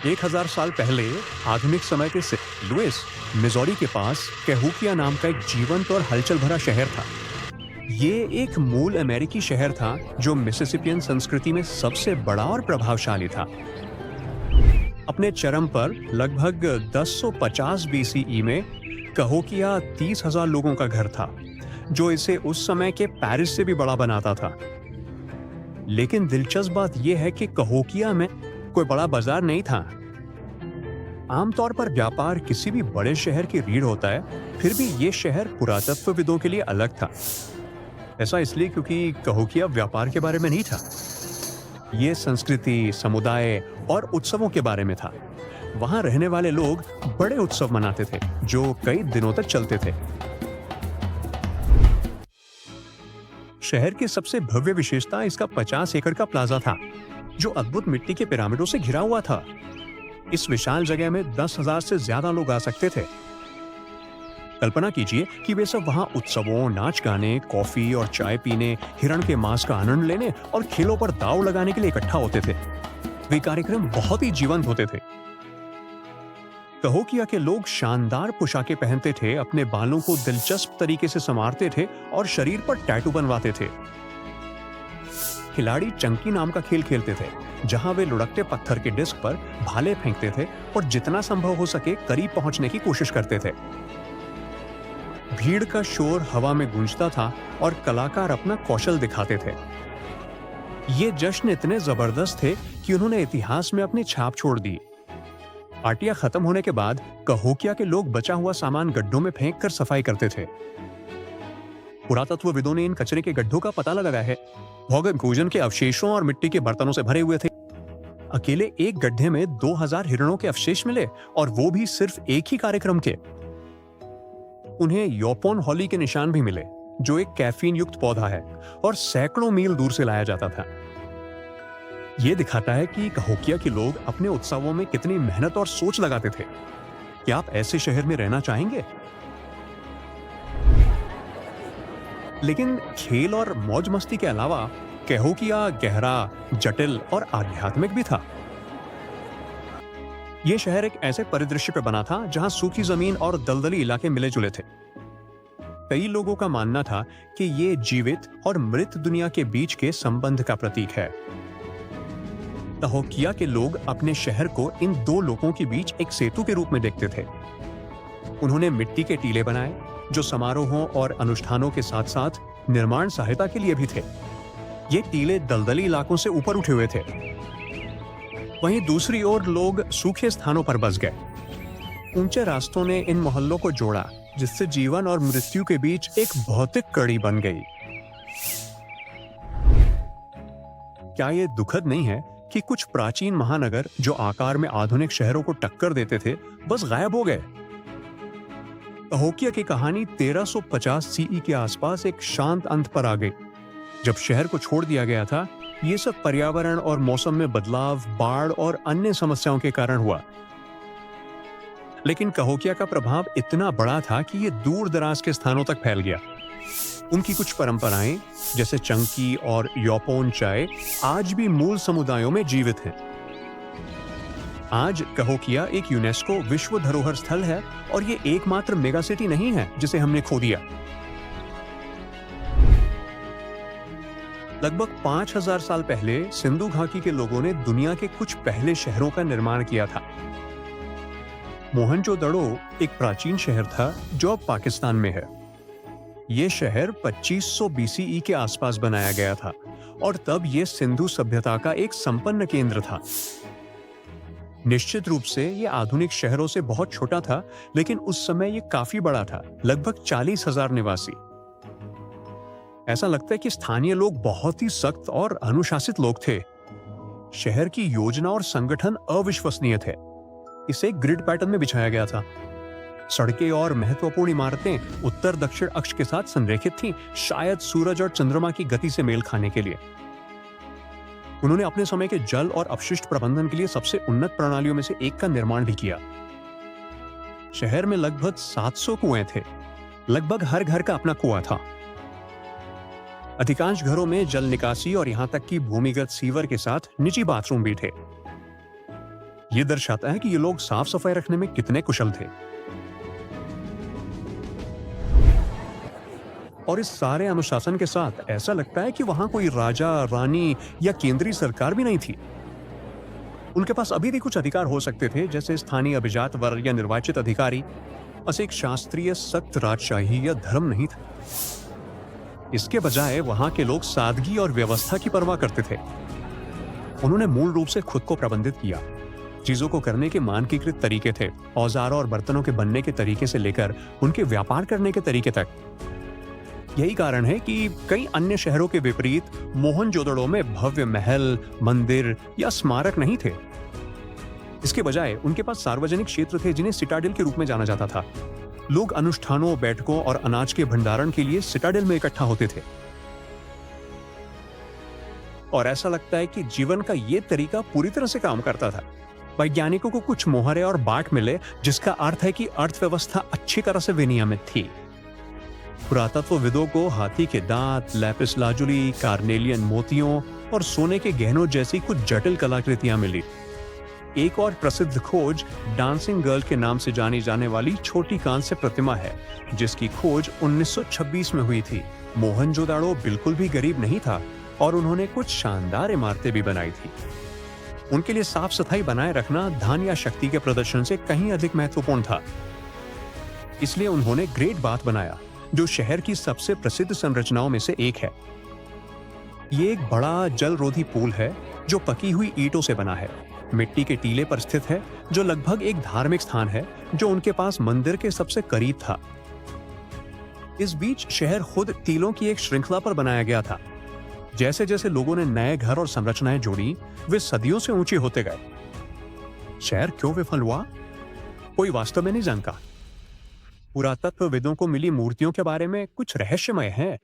1000 साल पहले आधुनिक समय के लुइस, मिजोरी के पास कैहोकिया नाम का एक जीवंत और हलचल भरा शहर था। ये एक मूल अमेरिकी शहर था जो मिसिसिपियन संस्कृति में सबसे बड़ा और प्रभावशाली था। अपने चरम पर लगभग 1050 बीसीई में कैहोकिया 30,000 लोगों का घर था, जो इसे उस समय के पेरिस से भी बड़ा बनाता था। लेकिन दिलचस्प बात यह है कि कैहोकिया में कोई बड़ा बाजार नहीं था। आमतौर पर व्यापार किसी भी बड़े शहर की रीढ़ होता है, फिर भी ये शहर पुरातत्वविदों के लिए अलग था। ऐसा इसलिए क्योंकि कैहोकिया व्यापार के बारे में नहीं था, ये संस्कृति, समुदाय और उत्सवों के बारे में था। वहां रहने वाले लोग बड़े उत्सव मनाते थे जो कई दिनों तक चलते थे। शहर की सबसे भव्य विशेषता इसका 50 एकड़ का प्लाजा था, जो अद्भुत मिट्टी के पिरामिडों से घिरा हुआ था। इस विशाल जगह में 10,000 से ज्यादा लोग आ सकते थे। कल्पना कीजिए कि वे सब वहां उत्सवों, नाच गाने, कॉफी और चाय पीने, हिरण के मांस का आनंद लेने और खेलों पर दांव लगाने के लिए इकट्ठा होते थे। वे कार्यक्रम बहुत ही जीवंत होते थे। कैहोकिया के लोग शानदार पोशाकें पहनते थे, अपने बालों को दिलचस्प तरीके से संवारते थे और शरीर पर टैटू बनवाते थे। खिलाड़ी चंकी नाम का खेल खेलते थे, जहां वे लुढ़कते पत्थर के डिस्क पर भाले फेंकते थे और जितना संभव हो सके करीब पहुंचने की कोशिश करते थे। भीड़ का शोर हवा में गूंजता था और कलाकार अपना कौशल दिखाते थे। ये जश्न इतने जबरदस्त थे कि उन्होंने इतिहास में अपनी छाप छोड़ दी। पार्टियां खत्म होने के बाद कैहोकिया के लोग बचा हुआ सामान गड्ढों में फेंक कर सफाई करते थे। पुरातत्वविदों ने इन कचरे के गड्ढों का पता लगाया है। भोजन भोजन के अवशेषों और मिट्टी के बर्तनों से भरे हुए थे। अकेले एक गड्ढे में 2000 हिरणों के अवशेष मिले, और वो भी सिर्फ एक ही कार्यक्रम के। उन्हें योपोन हॉली के निशान भी मिले, जो एक कैफीन युक्त पौधा है और सैकड़ों मील दूर से लाया जाता था। यह दिखाता है कि कैहोकिया के लोग अपने उत्सवों में कितनी मेहनत और सोच लगाते थे। क्या आप ऐसे शहर में रहना चाहेंगे? लेकिन खेल और मौज मस्ती के अलावा कैहोकिया गहरा, जटिल और आध्यात्मिक भी था। यह शहर एक ऐसे परिदृश्य पर बना था जहां सूखी जमीन और दलदली इलाके मिले जुले थे। कई लोगों का मानना था कि ये जीवित और मृत दुनिया के बीच के संबंध का प्रतीक है। कैहोकिया के लोग अपने शहर को इन दो लोगों के बीच एक सेतु के रूप में देखते थे। उन्होंने मिट्टी के टीले बनाए, जो समारोहों और अनुष्ठानों के साथ साथ निर्माण सहायता के लिए भी थे। ये टीले दलदली इलाकों से ऊपर उठे हुए थे। वहीं दूसरी ओर लोग सूखे स्थानों पर बस गए। ऊंचे रास्तों ने इन मोहल्लों को जोड़ा, जिससे जीवन और मृत्यु के बीच एक भौतिक कड़ी बन गई। क्या यह दुखद नहीं है कि कुछ प्राचीन महानगर जो आकार में आधुनिक शहरों को टक्कर देते थे, बस गायब हो गए? कैहोकिया की कहानी 1350 सीई के आसपास एक शांत अंत पर आ गई। जब शहर को छोड़ दिया गया था, ये सब पर्यावरण और मौसम में बदलाव, बाढ़ और अन्य समस्याओं के कारण हुआ। लेकिन कैहोकिया का प्रभाव इतना बड़ा था कि ये दूर दराज के स्थानों तक फैल गया। उनकी कुछ परंपराएं, जैसे चंकी और योपोन चाय, आज भी मूल समुदायों में जीवित हैं। आज कैहोकिया एक यूनेस्को विश्व धरोहर स्थल है, और ये एकमात्र मेगा सिटी नहीं है जिसे हमने खो दिया। लगभग 5000 साल पहले सिंधु घाटी के लोगों ने दुनिया के कुछ पहले शहरों का निर्माण किया था। मोहनजोदड़ो एक प्राचीन शहर था जो अब पाकिस्तान में है। यह शहर 2500 बीसीई के आसपास बनाया गया था, और तब यह सिंधु सभ्यता का एक संपन्न केंद्र था। निश्चित रूप से यह आधुनिक शहरों से बहुत छोटा था, लेकिन उस समय यह काफी बड़ा था, लगभग 40,000 निवासी। ऐसा लगता है कि स्थानीय लोग बहुत ही सख्त और अनुशासित लोग थे। शहर की योजना और संगठन अविश्वसनीय थे। इसे ग्रिड पैटर्न में बिछाया गया था। सड़कें और महत्वपूर्ण इमारतें उत्तर दक्षिण अक्ष के साथ संरेखित थीं, शायद सूरज और चंद्रमा की गति से मेल खाने के लिए। उन्होंने अपने समय के जल और अपशिष्ट प्रबंधन के लिए सबसे उन्नत प्रणालियों में से एक का निर्माण भी किया। शहर में लगभग 700 कुएं थे। लगभग हर घर का अपना कुआं था। अधिकांश घरों में जल निकासी और यहां तक कि भूमिगत सीवर के साथ निजी बाथरूम भी थे। ये दर्शाता है कि ये लोग साफ सफाई रखने में कितने कुशल थे। और इस सारे अनुशासन के साथ ऐसा लगता है कि वहां कोई राजा, रानी या केंद्रीय सरकार भी नहीं थी। उनके पास अभी भी कुछ अधिकार हो सकते थे, जैसे स्थानीय अभिजात वर्ग या निर्वाचित अधिकारी, बस एक शास्त्रीय सख्त राजशाही या धर्म नहीं था। इसके बजाय वहां के लोग सादगी और व्यवस्था की परवाह करते थे। उन्होंने मूल रूप से खुद को प्रबंधित किया। चीजों को करने के मानकीकृत तरीके थे, औजारों और बर्तनों के बनने के तरीके से लेकर उनके व्यापार करने के तरीके तक। यही कारण है कि कई अन्य शहरों के विपरीत मोहनजोदड़ो में भव्य महल, मंदिर या स्मारक नहीं थे। इसके बजाय उनके पास सार्वजनिक क्षेत्र थे जिन्हें सिटाडेल के रूप में जाना जाता था। लोग अनुष्ठानों, बैठकों और अनाज के भंडारण के लिए सिटाडेल में इकट्ठा होते थे। और ऐसा लगता है कि जीवन का यह तरीका पूरी तरह से काम करता था। वैज्ञानिकों को कुछ मोहरे और बाट मिले, जिसका अर्थ है कि अर्थव्यवस्था अच्छी तरह से विनियमित थी। पुरातत्वविदों को हाथी के दांत, लैपिस लाजुली, कार्नेलियन मोतियों और सोने के गहनों जैसी कुछ जटिल कलाकृतियां मिली। एक और प्रसिद्ध खोज डांसिंग गर्ल के नाम से जानी जाने वाली छोटी कांस्य प्रतिमा है, जिसकी खोज 1926 में हुई थी। मोहनजोदाड़ो बिल्कुल भी गरीब नहीं था और उन्होंने कुछ शानदार इमारतें भी बनाई थी। उनके लिए साफ सफाई बनाए रखना धन या शक्ति के प्रदर्शन से कहीं अधिक महत्वपूर्ण था। इसलिए उन्होंने ग्रेट बाथ बनाया, जो शहर की सबसे प्रसिद्ध संरचनाओं में से एक है। ये एक बड़ा जलरोधी पूल है जो पकी हुई ईंटों से बना है, मिट्टी के टीले पर स्थित है, जो लगभग एक धार्मिक स्थान है जो उनके पास मंदिर के सबसे करीब था। इस बीच शहर खुद टीलों की एक श्रृंखला पर बनाया गया था। जैसे जैसे लोगों ने नए घर और संरचनाएं जोड़ी, वे सदियों से ऊंचे होते गए। शहर क्यों विफल हुआ, कोई वास्तव में नहीं जानता। पुरातत्वविदों को मिली मूर्तियों के बारे में कुछ रहस्यमय है।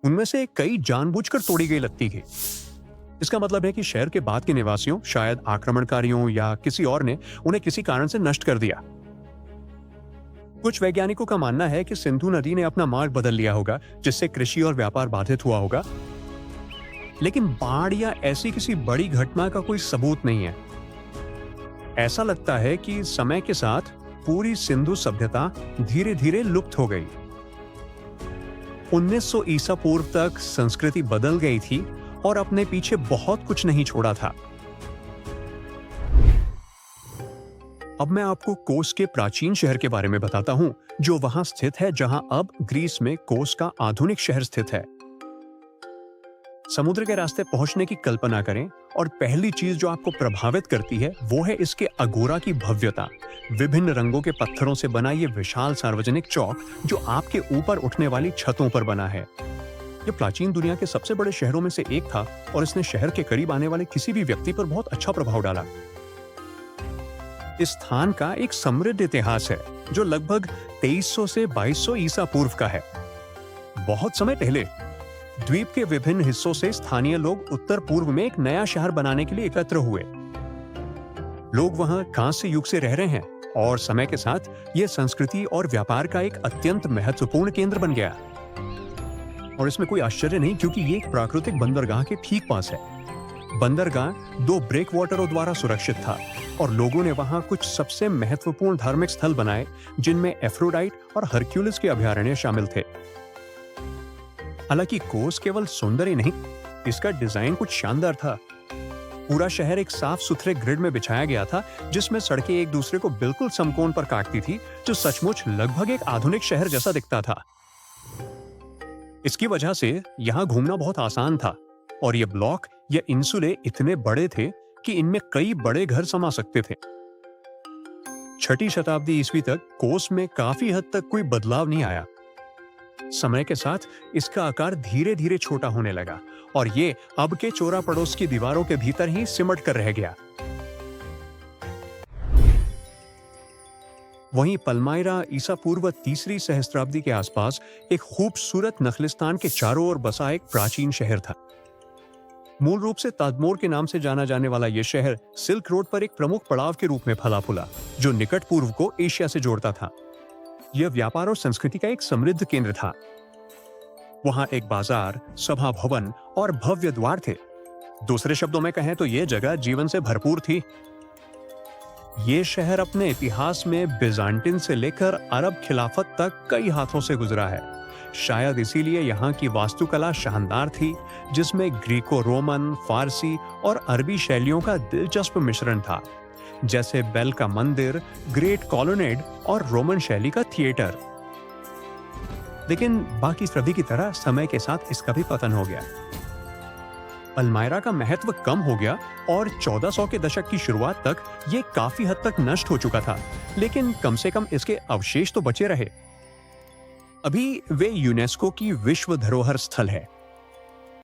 उनमें से कई जानबूझकर तोड़ी गई लगती है। इसका मतलब है कि शहर के बाद के निवासियों, शायद आक्रमणकारियों या किसी और ने उन्हें किसी कारण से नष्ट कर दिया। कुछ वैज्ञानिकों का मानना है कि सिंधु नदी ने अपना मार्ग बदल लिया होगा, जिससे कृषि और व्यापार बाधित हुआ होगा। लेकिन बाढ़ या ऐसी किसी बड़ी घटना का कोई सबूत नहीं है। ऐसा लगता है कि समय के साथ पूरी सिंधु सभ्यता धीरे धीरे लुप्त हो गई। 1900 ईसा पूर्व तक संस्कृति बदल गई थी और अपने पीछे बहुत कुछ नहीं छोड़ा था। अब मैं आपको कोस के प्राचीन शहर के बारे में बताता हूं, जो वहां स्थित है जहां अब ग्रीस में कोस का आधुनिक शहर स्थित है। समुद्र के रास्ते पहुंचने की कल्पना करें और पहली चीज जो आपको प्रभावित करती है वो है इसके अगोरा की भव्यता। विभिन्न रंगों के पत्थरों से बना ये विशाल सार्वजनिक चौक जो आपके ऊपर उठने वाली छतों पर बना है। ये प्राचीन दुनिया के सबसे बड़े शहरों में से एक था और इसने शहर के करीब आने वाले किसी भी व्यक्ति पर बहुत अच्छा प्रभाव डाला। इस स्थान का एक समृद्ध इतिहास है जो लगभग 2300 से 2200 ईसा पूर्व का है। बहुत समय पहले द्वीप के विभिन्न हिस्सों से स्थानीय लोग उत्तर पूर्व में एक नया शहर बनाने के लिए एकत्र हुए। लोग वहां कांस्य युग से रह रहे हैं और समय के साथ यह संस्कृति और व्यापार का एक अत्यंत महत्वपूर्ण केंद्र बन गया। और इसमें कोई आश्चर्य नहीं, क्योंकि ये एक प्राकृतिक बंदरगाह के ठीक पास है। बंदरगाह 2 ब्रेकवाटरों द्वारा सुरक्षित था और लोगों ने वहां कुछ सबसे महत्वपूर्ण धार्मिक स्थल बनाए, जिनमें एफ्रोडाइट और हरक्यूलिस के अभयारण्य शामिल थे। हालांकि कोस केवल सुंदर ही नहीं, इसका डिजाइन कुछ शानदार था। पूरा शहर एक साफ सुथरे ग्रिड में बिछाया गया था, जिसमें सड़कें एक दूसरे को बिल्कुल समकोण पर काटती थी, जो सचमुच लगभग एक आधुनिक शहर जैसा दिखता था। इसकी वजह से यहां घूमना बहुत आसान था और ये ब्लॉक या इंसुले इतने बड़े थे कि इनमें कई बड़े घर समा सकते थे। 6वीं शताब्दी ईस्वी तक कोस में काफी हद तक कोई बदलाव नहीं आया। समय के साथ इसका आकार धीरे धीरे छोटा होने लगा और ये अब के चोरा पड़ोस की दीवारों के भीतर ही सिमट कर रह गया। वहीं पल्मायरा ईसा पूर्व 3री सहस्त्राब्दी के आसपास एक खूबसूरत नखलिस्तान के चारों ओर बसा एक प्राचीन शहर था। मूल रूप से तादमोर के नाम से जाना जाने वाला यह शहर सिल्क रोड पर एक प्रमुख पड़ाव के रूप में फला फूला, जो निकट पूर्व को एशिया से जोड़ता था। यह व्यापार और संस्कृति का एक समृद्ध केंद्र था। वहां एक बाजार, सभा भवन और भव्य द्वार थे। दूसरे शब्दों में कहें तो ये जगह जीवन से भरपूर थी। ये शहर अपने इतिहास में बिजांटिन से लेकर अरब खिलाफत तक कई हाथों से गुजरा है। शायद इसीलिए यहाँ की वास्तुकला शानदार थी, जिसमें ग्रीको रोमन, फारसी और अरबी शैलियों का दिलचस्प मिश्रण था, जैसे बेल का मंदिर, ग्रेट कॉलोनेड और रोमन शैली का थिएटर। लेकिन बाकी सभी की तरह समय के साथ इसका भी पतन हो गया। पल्मायरा का महत्व कम हो गया और 1400 के दशक की शुरुआत तक ये काफी हद तक नष्ट हो चुका था, लेकिन कम से कम इसके अवशेष तो बचे रहे। अभी वे यूनेस्को की विश्व धरोहर स्थल है।